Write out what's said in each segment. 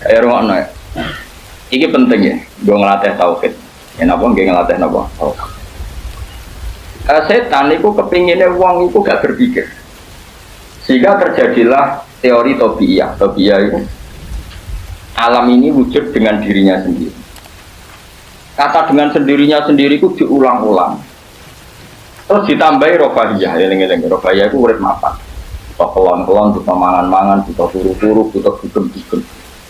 Ya rumah ya. Ini penting ya, gue ngelatih tauhid. Ya napa gue ngelatih napa? Setan itu kepinginnya uang itu gak berpikir, sehingga terjadilah teori tobiyah. Tobiyah itu alam ini wujud dengan dirinya sendiri. Kata dengan sendirinya sendiri itu diulang-ulang. Terus ditambahi rofahiyah, eling-eling rofahiyah itu urip mapan. Butuh kelon-kelon, butuh mangan-mangan, butuh turu-turu, butuh dugem-dugem.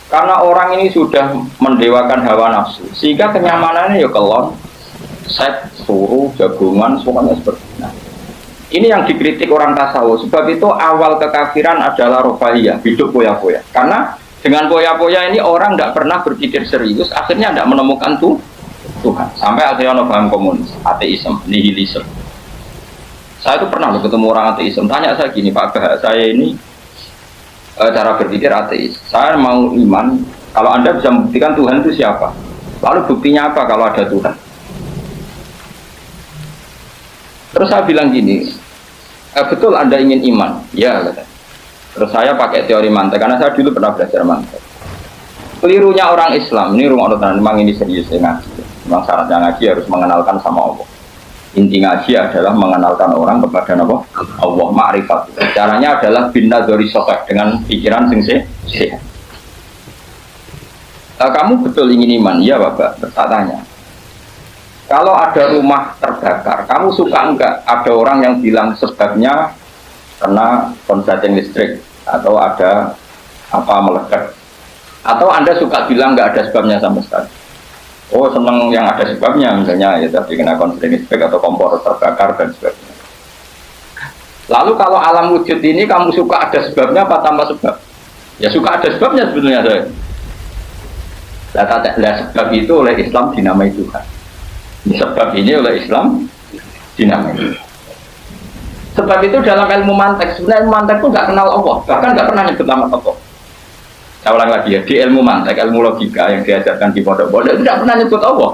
Karena orang ini sudah mendewakan hawa nafsu, sehingga kenyamanannya ya kelon, seks, turu, jagungan, semuanya seperti itu. Nah, ini yang dikritik orang tasawuf. Sebab itu awal kekafiran adalah rofahiyah, hidup poya-poya. Karena dengan poya-poya ini orang tidak pernah berpikir serius, akhirnya tidak menemukan Tuhan. Sampai akhirnya ada paham komunis, ateisme, nihilisme. Saya itu pernah ketemu orang ateisme, tanya saya gini, Pak Bah, saya ini cara berpikir ateis. Saya mau iman, kalau Anda bisa membuktikan Tuhan itu siapa? Lalu buktinya apa kalau ada Tuhan? Terus saya bilang gini, betul Anda ingin iman? Ya, kata. Terus saya pakai teori mantek, karena saya dulu pernah belajar mantek. Kelirunya orang Islam, ini rumah orang memang ini serius ya ngaji. Memang syaratnya ngaji harus mengenalkan sama Allah. Inti ngaji adalah mengenalkan orang kepada Allah, ma'rifat. Caranya adalah bina dari sokek dengan pikiran sing sehat. Kamu betul ingin iman? Ya Bapak, bertanya. Kalau ada rumah terbakar, kamu suka enggak ada orang yang bilang sebabnya karena konsleting listrik atau ada apa meledak? Atau Anda suka bilang enggak ada sebabnya sama sekali? Oh senang yang ada sebabnya, misalnya ya tadi kena konsleting listrik atau kompor terbakar dan sebagainya. Lalu kalau alam wujud ini kamu suka ada sebabnya apa tanpa sebab? Ya suka ada sebabnya sebetulnya saya. Sebab itu oleh Islam dinamai Tuhan. Sebab ini oleh Islam dinamai. Sebab itu dalam ilmu mantek, sebenarnya ilmu mantek itu nggak kenal Allah, bahkan nggak pernah nyebut nama Allah. Saya ulang lagi ya, di ilmu mantek, ilmu logika yang diajarkan di pondok-pondok itu tidak pernah nyebut Allah.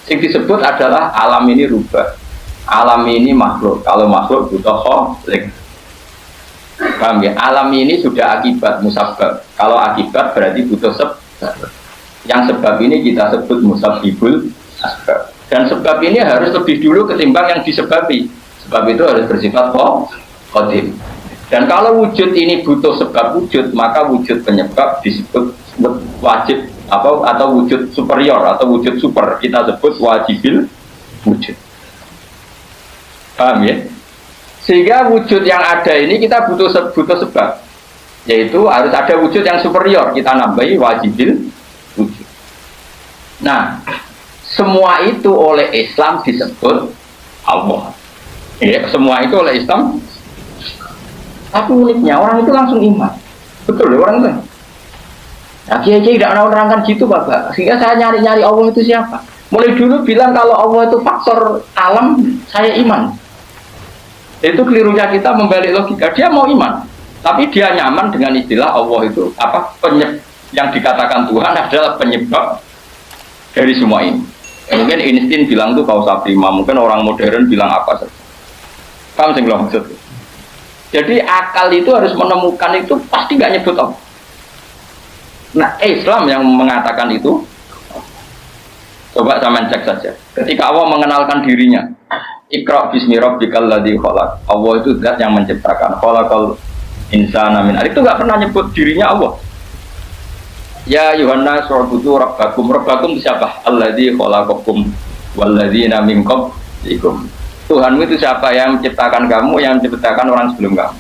Yang disebut adalah alam ini rubah, alam ini makhluk. Kalau makhluk butuh kholik. Paham ya? Alam ini sudah akibat musabab. Kalau akibat berarti butuh sebab. Yang sebab ini kita sebut musabibul asbab. Dan sebab ini harus lebih dulu ketimbang yang disebabi. Sebab itu harus bersifat qadim. Dan kalau wujud ini butuh sebab wujud, maka wujud penyebab disebut wajib atau wujud superior atau wujud super. Kita sebut wajibil wujud. Paham ya? Sehingga wujud yang ada ini kita butuh sebab. Yaitu harus ada wujud yang superior. Kita nambahi wajibil wujud. Nah, semua itu oleh Islam disebut Allah. Ya, semua itu oleh Islam. Tapi uniknya orang itu langsung iman. Betul ya orang itu. Nah, kiai-kiai tidak menerangkan gitu Bapak. Sehingga saya nyari-nyari Allah itu siapa. Mulai dulu bilang kalau Allah itu faktor alam, saya iman. Itu kelirunya kita membalik logika. Dia mau iman, tapi dia nyaman dengan istilah Allah itu apa yang dikatakan Tuhan adalah penyebab dari semua ini. Mungkin Einstein bilang itu kausa prima, mungkin orang modern bilang apa saja. Paham sih kalau maksud? Jadi akal itu harus menemukan itu pasti nggak nyebut Allah. Nah Islam yang mengatakan itu, coba sama cek saja. Ketika Allah mengenalkan dirinya, Iqra bismi rabbikal ladzi khalaq. Allah itu zat yang menciptakan. Khalaqal insana min 'alaq. Itu nggak pernah nyebut dirinya Allah. Ya Yuhanna su'budu rabbakum. Rabbakum siapa? Alladzi khalaqakum walladzina min qablikum. Tuhanmu itu siapa? Yang menciptakan kamu, yang menciptakan orang sebelum kamu.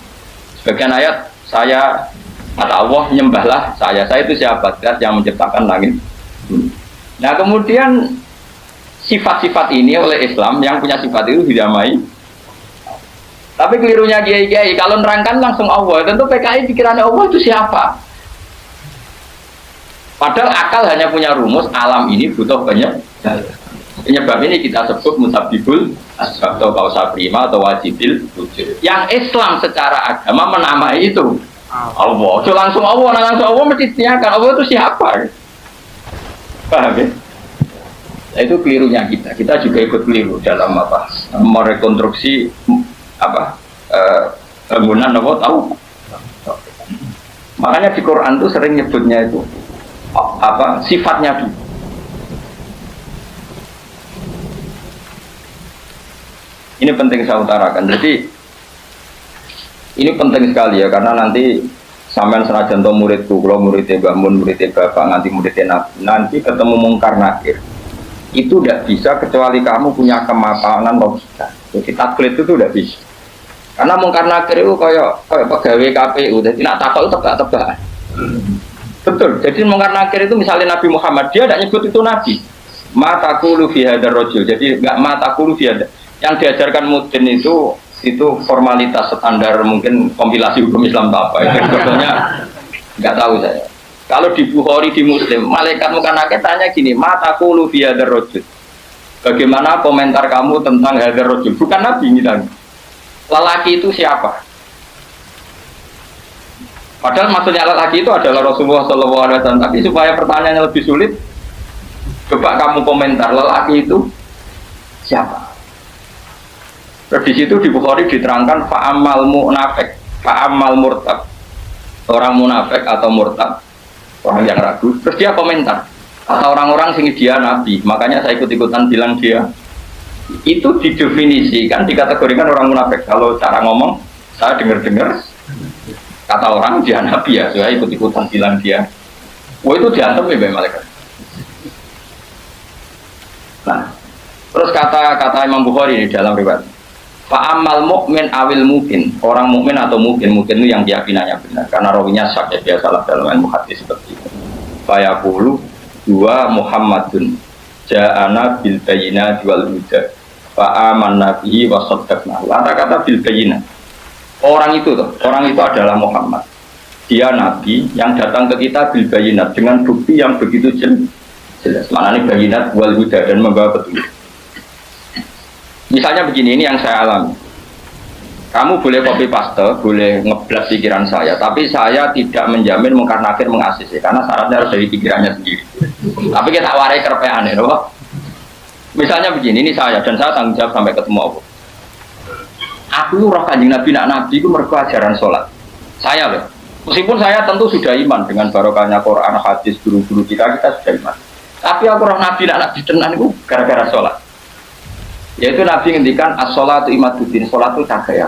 Sebagian ayat, saya kata Allah, nyembahlah saya. Saya itu siapa? Zat yang menciptakan langit. Nah kemudian sifat-sifat ini oleh Islam yang punya sifat itu dinamai. Tapi kelirunya kiai-kiai kalau nerangkan langsung Allah. Tentu PKI pikirannya Allah itu siapa? Padahal akal hanya punya rumus alam ini butuh penyebab. Penyebab ini kita sebut musabibul asbab atau kausa prima atau wajibil wujud. Yang Islam secara agama menamai itu Allah. So langsung Allah mesti ditanyakan Allah itu siapa? Paham ya? Nah, itu kelirunya kita. Kita juga ikut keliru dalam apa? Merekonstruksi apa? Bangunan apa tahu? Makanya di Quran itu sering nyebutnya itu sifatnya dulu. Ini penting saya utarakan. Jadi ini penting sekali ya, karena nanti sampean senajan to muridku, kalau muridnya Mbah Mun, muridnya Bapak, nanti muridnya Nabi, nanti ketemu mungkar nakir. Itu tidak bisa kecuali kamu punya kemapanan logika. Jadi taklid itu tidak bisa. Karena mungkar nakir itu kayak pegawai KPU, jadi nak takut itu tebak-tebakan. Betul. Jadi mungkar nakir itu misalnya Nabi Muhammad, dia tidak nyebut itu Nabi. Ma taqulu fi hadzal rajul. Jadi enggak ma taqulu fi hadzal. Yang diajarkan mudin itu formalitas standar, mungkin kompilasi hukum Islam apa itu sebetulnya nggak tahu saya. Kalau di Bukhari, di Muslim, malaikat mungkar nakir tanya gini, ma taqulu fi hadzal rajul. Bagaimana komentar kamu tentang hadzal rajul? Bukan Nabi ini tadi. Lelaki itu siapa? Padahal maksudnya lelaki itu adalah Rasulullah SAW. Tapi supaya pertanyaannya lebih sulit, coba kamu komentar lelaki itu siapa? Terus di situ di Bukhari diterangkan fa'amal munafik, fa'amal murtad, orang munafik atau murtad, orang yang ragu. Terus dia komentar, kata orang-orang sini dia nabi, makanya saya ikut-ikutan bilang dia. Itu didefinisikan, dikategorikan orang munafik. Kalau cara ngomong, saya dengar-dengar, kata orang dia nabi ya, saya ikut-ikutan bilang dia. Wah itu diantem ya malaikat. Nah, terus kata Imam Bukhari di dalam riwayat. Fa'amal mukmin awil mungkin, orang mukmin atau mungkin itu yang keyakinannya benar, karena rawinya syak ya, dia salah dalam ilmu hadis seperti itu. Fayaqulu dua Muhammadun ja'ana bil bayyinati wal huda fa'amanna bihi wa saddaqnahu. Kata-kata bil bayyinah. Orang itu adalah Muhammad. Dia nabi yang datang ke kita bil bayyinat dengan bukti yang begitu jelas. Maknanya bayyinat wal huda, dan membawa petunjuk. Misalnya begini, ini yang saya alami. Kamu boleh copy paste, boleh ngeblas pikiran saya, tapi saya tidak menjamin mungkar nakir mengasisi, karena syaratnya harus dari pikirannya sendiri. Tapi kita warai kerpean ya, loh. Misalnya begini, ini saya dan saya tanggung jawab sampai ketemu Allah. Aku roh kanjeng Nabi, Nabi itu mergo ajaran sholat. Saya loh, meskipun saya tentu sudah iman dengan barokahnya Quran, hadis, guru-guru kita sudah iman. Tapi aku roh Nabi tenan itu gara-gara sholat. Yaitu Nabi ngendikan as-sholatu imaduddin, sholat itu cahaya.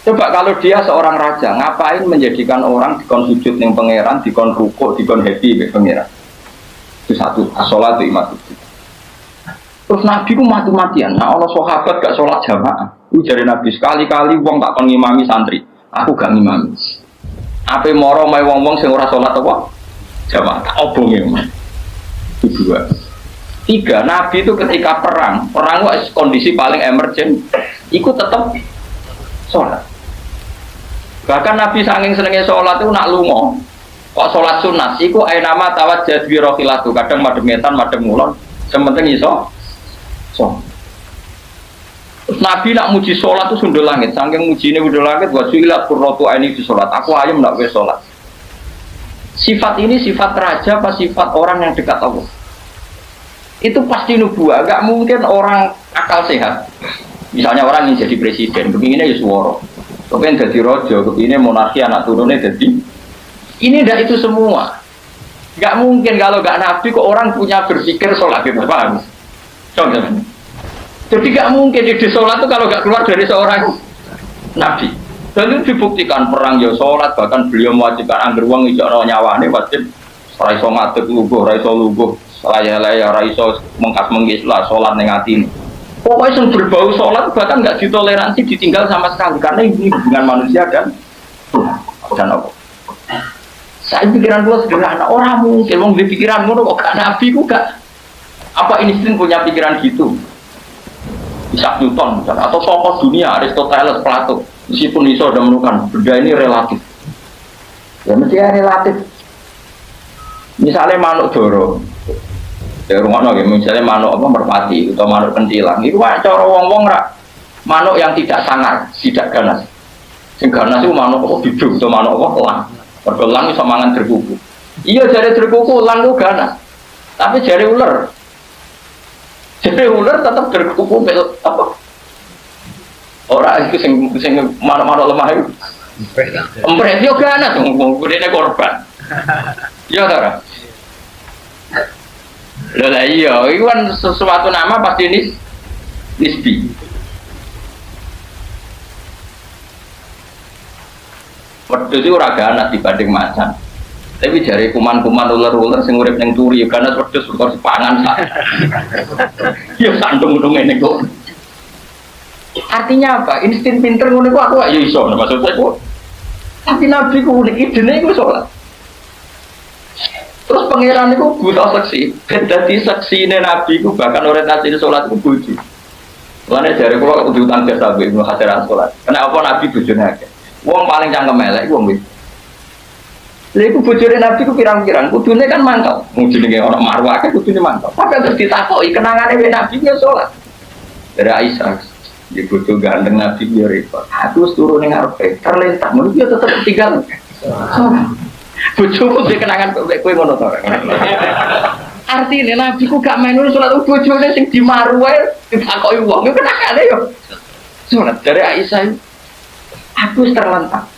Coba kalau dia seorang raja, ngapain menjadikan orang dikon sujud ning pangeran, dikon rukuk, dikon happy mek pangeran? Itu satu, as-sholatu imaduddin. Terus Nabi ku mati-matian, nah ana sahabat gak sholat jamaah. Ujare Nabi sekali-kali wong tak kon ngimami santri, aku gak ngimami. Ape moro mae wong-wong sing ora sholat apa? Jamaah tak obonge. Itu dua. Tiga, Nabi itu ketika perang itu kondisi paling emergen, ikut tetap sholat. Bahkan Nabi saking senengnya sholat itu nak lungo, kok sholat sunat, iku ainama tawajjah bi rohilatu, kadang mademetan, madem ngulon, sementing iso. Nabi nak muji sholat itu sundul langit, saking mujine sundul langit, wasuilat qurratu aini di sholat, aku ayam nak wes sholat. Sifat ini sifat raja apa sifat orang yang dekat Allah? Itu pasti nubuah, gak mungkin orang akal sehat. Misalnya orang yang jadi presiden, kepinginnya ya suworo, kepingin jadi rojo, kepinginnya monarki anak turunnya jadi. Ini tidak itu semua. Gak mungkin kalau gak nabi kok orang punya berpikir sholat gitu, paham? Contohnya. Jadi gak mungkin di sholat itu kalau gak keluar dari seorang nabi. Dan itu dibuktikan perang ya sholat, bahkan beliau mewajibkan angger wong ijak nyawane wajib raiso ngadeg luguh, raiso luguh. Laya-laya raiso mengkas-mengkis lah sholat ning atine. Pokoknya yang berbau sholat bahkan nggak ditoleransi, ditinggal sama sekali, karena ini hubungan manusia dan Allah. Saya pikiran gue sederhana, orang mungkin mau di pikiran gue kok gak nabi gue gak. Apa Einstein punya pikiran gitu? Isaac Newton misalnya, atau tokoh dunia Aristoteles, Plato, meskipun iso sudah menemukan benda ini relatif. Ya mesti relatif. Misalnya manuk doro. Ya rumah misalnya manuk apa merpati atau manuk kentilang, itu cara wong-wong rak manuk yang tidak sangar, tidak ganas. Sing ganas itu manuk apa bidung atau manuk apa elang. Elang bisa mangan jerkuku. Iya jari jerkuku elang itu ganas, tapi jari ular tetap jerkuku apa? Orang itu sing manuk-manuk lemah itu. Empret yo ganas, ngene korban. Ya ora. Lah iya, itu kan sesuatu nama pasti nisbi. Wedhus itu ora ganas dibanding macan. Tapi jari kuman-kuman ular-ular sing urip ning turi ganas wedhus kok dipangan sak. Ya sandung-sandung ngene kok. Artinya apa? Insting pinter ngono iku aku ya iso maksud saya kok. Tapi Nabi ku unik idene iku salat. Terus pangeran itu buta saksi. Dadi saksine Nabi ku bahkan orientasi salat ku bojo. Lane jare kula kudu tangga sabe Ibnu Hajar salat. Kenapa Nabi bojone akeh? Wong paling cangkem elek wong wis. Lha iku bojone Nabi ku pirang-pirang, kudune kan mantap. Mung jenenge ana marwah akeh kudune mantap. Tapi terus ditakoki kenangane Nabi ya salat. Dari Aisyah, di bojo ganteng Nabi ya repot. Aku wis turu ning ngarepe, terlentak mun ya tetep tinggal. Bojoku sing kenangan kowe ngono to. Artine Nabi ku gak main salat bojone sing di marwah ditakoki wong yo kenangane yo. Salat dari Aisyah. Aku terlentak.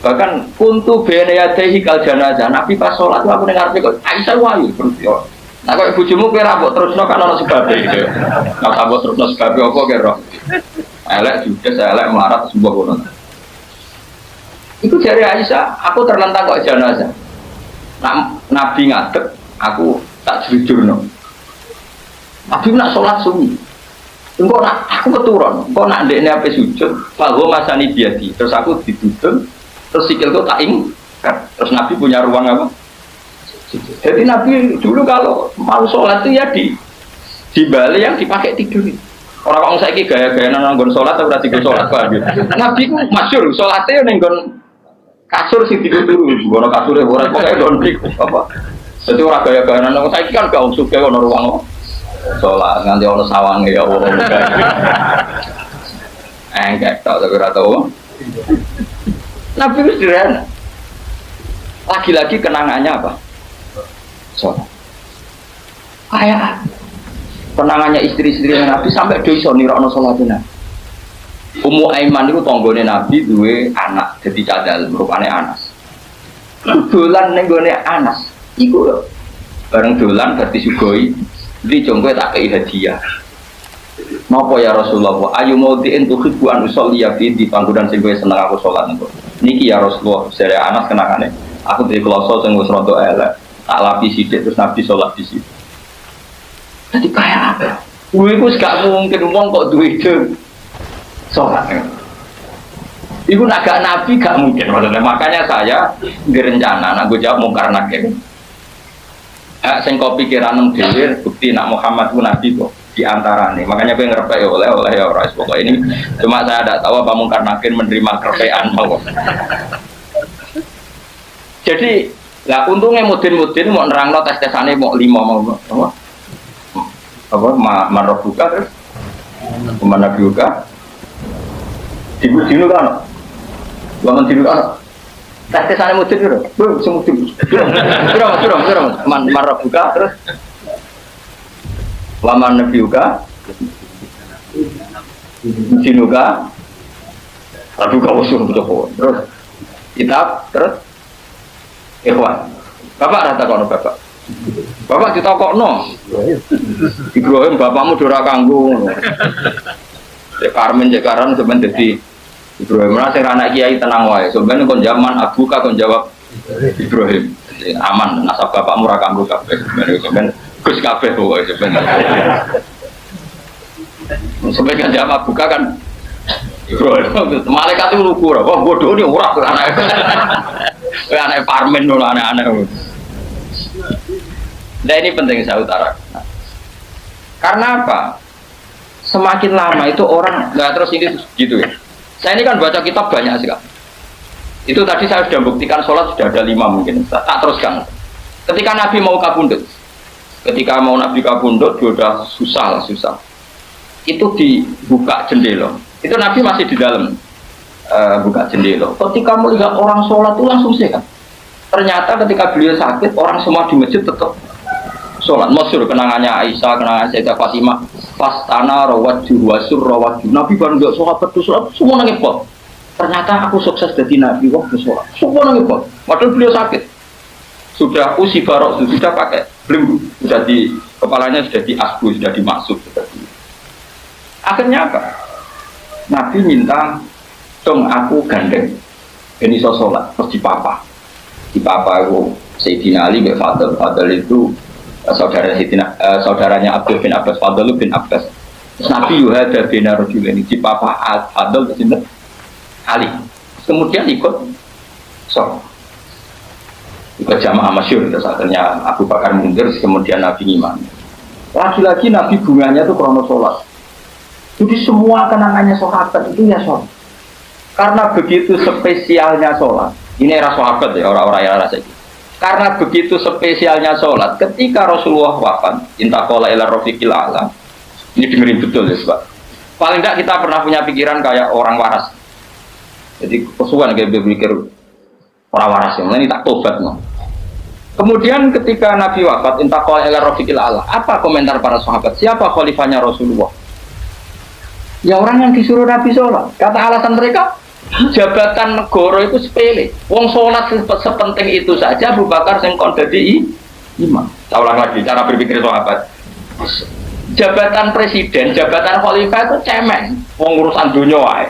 Bahkan kuntu bene yadehi kal janazah. Nabi pas salat aku ning ngarepe kok Aisyah wayu terus yo. Nah kok bojomu kowe ra mbok terusno kan ana sebabe gitu. Nek tak mbok terusno sebabe apa kira? Elek judes elek melarat sebuah kono. Iku jare Aisyah, aku terlentak kok janazah. Nabi ngadeg, aku tak jujurno. Nabi nak salat sunyi. Engko nak aku keturun, engko nak ndekne ape sujud, bahwa masani biadi. Terus aku ditutup, terus sikilku tak terus Nabi punya ruang apa? Jadi Nabi dulu kalau mau sholat itu ya di balik yang dipakai tidur. Orang saya ini gaya-gaya nanggon sholat atau berarti gue sholat pak? Nabi itu masyur sholatnya nenggon kasur sih tidur dulu, gono kasurnya orang pakai gondrik apa? Jadi orang gaya-gaya nanggon saya kan gak usuk ya gono ruang sholat nganti ono sawangnya ya Allah. Enggak tahu tapi tahu. Nabi itu sederhana. Lagi-lagi kenangannya apa? Sholat. Kayak penangannya istri-istri Nabi sampai do iso nirokno sholatnya. Ummu Aiman itu tanggane Nabi duwe anak dadi cadal rupane Anas. Dolan ning gone Anas. Iku lho. Bareng dolan berarti sugoi. Di jongko tak kei hadiah. Napa ya Rasulullah? Ayu maudiin tuhibbu an usolliya fi di panggonan sing kowe seneng aku salat niku. Niki ya Rasulullah, sere Anas kenangane. Aku duwe kloso sing wis rada elek. Tak lapis sidik terus Nabi sholat di situ. Jadi kayak apa? Gue itu gak mungkin uang kok duit itu sholat. Iku naga Nabi gak mungkin. Maksudnya makanya saya direncana. Nah gue jawab mungkar nakir. Saya kau pikiran dewi bukti nak Muhammad pun Nabi kok diantara nih. Makanya gue ngerepek oleh ya orang pokok ini. Cuma saya tidak tahu apa mungkar nakir menerima kerepean mau. Jadi lah untungnya mudin-mudin mau nerangno tes-tesane mau 5 mau apa marok buka terus kemana buka dinu kan bangun dinu kan tes-tesane mudin lho semudin durung marok buka terus waman nabi buka dinu ka lalu kau usul terus kitab terus ikhwan, bapak rata kono bapak. Bapak ditakokno. Ibrahim bapakmu dora kanggo. Cek Karmen cek Karan sampeyan dadi Ibrahim ora sing anak kiai tenang wae. Sampeyan kon zaman abuka kon jawab Ibrahim. Aman nasab bapakmu ora kanggo kabeh. Sampeyan Gus kabeh pokoke sampeyan. Sampeyan jawab abuka kan Ibrahim. Malaikat itu lugu ora. Wah bodoh ini ora anak. Anak parmen dulu anak-anak. Nah ini penting saya utarakan. Karena apa? Semakin lama itu orang nggak terus ini gitu ya. Saya ini kan baca kitab banyak sekali. Itu tadi saya sudah buktikan sholat sudah ada 5 mungkin. Tak teruskan. Ketika Nabi mau kabundut, Nabi kabundut sudah susah. Itu dibuka jendela. Itu Nabi masih di dalam. Buka jendela. Ketika melihat orang sholat itu langsung sehat. Ternyata ketika beliau sakit, orang semua di masjid tetap sholat. Masyhur kenangannya Aisyah, kenangan Sayyidah Fatimah. Fastana rawaju wasur rawaju. Nabi baru nggak sholat sholat, semua nangis pot. Ternyata aku sukses jadi Nabi waktu sholat. Semua nangis pot. Padahal beliau sakit. Sudah usi barok, sudah pakai belum sudah di kepalanya sudah diasbu, sudah dimaksud, sudah di. Akhirnya apa? Nabi minta, dong aku gandeng, ini sholat, terus di papa itu Sayyidina Ali bin Fadl. Fadl itu saudaranya Abdul bin Abbas. Fadl bin Abbas. Nabi yuhada bin Rajulaini di papa Fadl itu Ali. Kemudian ikut sholat. Ikut jamaah masyhur, terus akhirnya Abu Bakar mundur, kemudian Nabi imam. Lagi-lagi Nabi bunganya itu krono sholat. Jadi semua kenangannya sahabat itu ya sholat. Karena begitu spesialnya sholat. Ini era sahabat ya, orang-orang yang rasa itu. Karena begitu spesialnya sholat, ketika Rasulullah wafat, intaqala ila rafiqil a'la. Ini dengerin betul ya, Pak. Paling tidak kita pernah punya pikiran kayak orang waras. Jadi kesukaan kayak berpikir orang waras yang ini tak tobat no. Kemudian ketika Nabi wafat, intaqala ila rafiqil a'la. Apa komentar para sahabat? Siapa khalifahnya Rasulullah? Ya orang yang disuruh Nabi sholat. Kata alasan mereka, jabatan negara itu sepele. Wong sholat sepenting itu saja. Abu Bakar sing kon dadi imam. Saya ulang lagi cara berpikir sahabat. Jabatan presiden, jabatan khalifah itu cemen. Wong urusan dunia wae.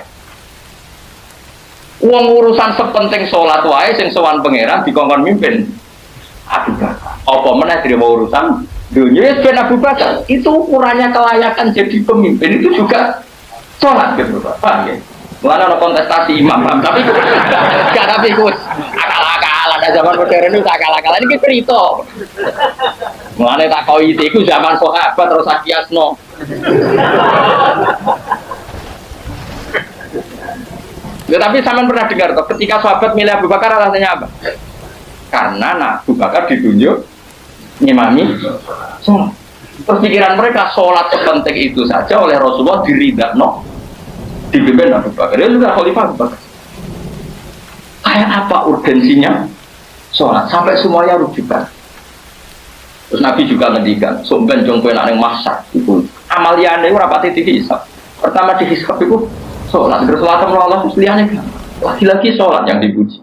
Wong urusan sepenting sholat wae sing sowan pangeran dikongkon mimpin Abu Bakar. Apa meneh dia mau urusan dunia ben Abu Bakar. Itu ukurannya kelayakan jadi pemimpin itu juga sholat gitu Pak ya. Mulanya ada kontestasi imam, tapi gak tapi ikut akal-akalan. Zaman modern itu akal-akalan ini cerita. Mulanya tak kau itu zaman sahabat terus akiasno. Ya, tapi sampean pernah dengar toh, ketika sahabat milih Abu Bakar alasannya apa? Karena Abu Bakar ditunjuk ngimami sholat. Terus pikiran mereka sholat sepenting itu saja oleh Rasulullah diridakno. Dipimpin Abu Bakar, dia juga khalifah Abu Bakar. Kayak apa urgensinya sholat sampai semuanya rujukan. Terus Nabi juga ngendikan, sumben jongkoin anak masak itu amaliannya itu rapati dihisab. Pertama dihisab itu sholat, terus sholat Allah terus liane kan. Lagi-lagi sholat yang dipuji.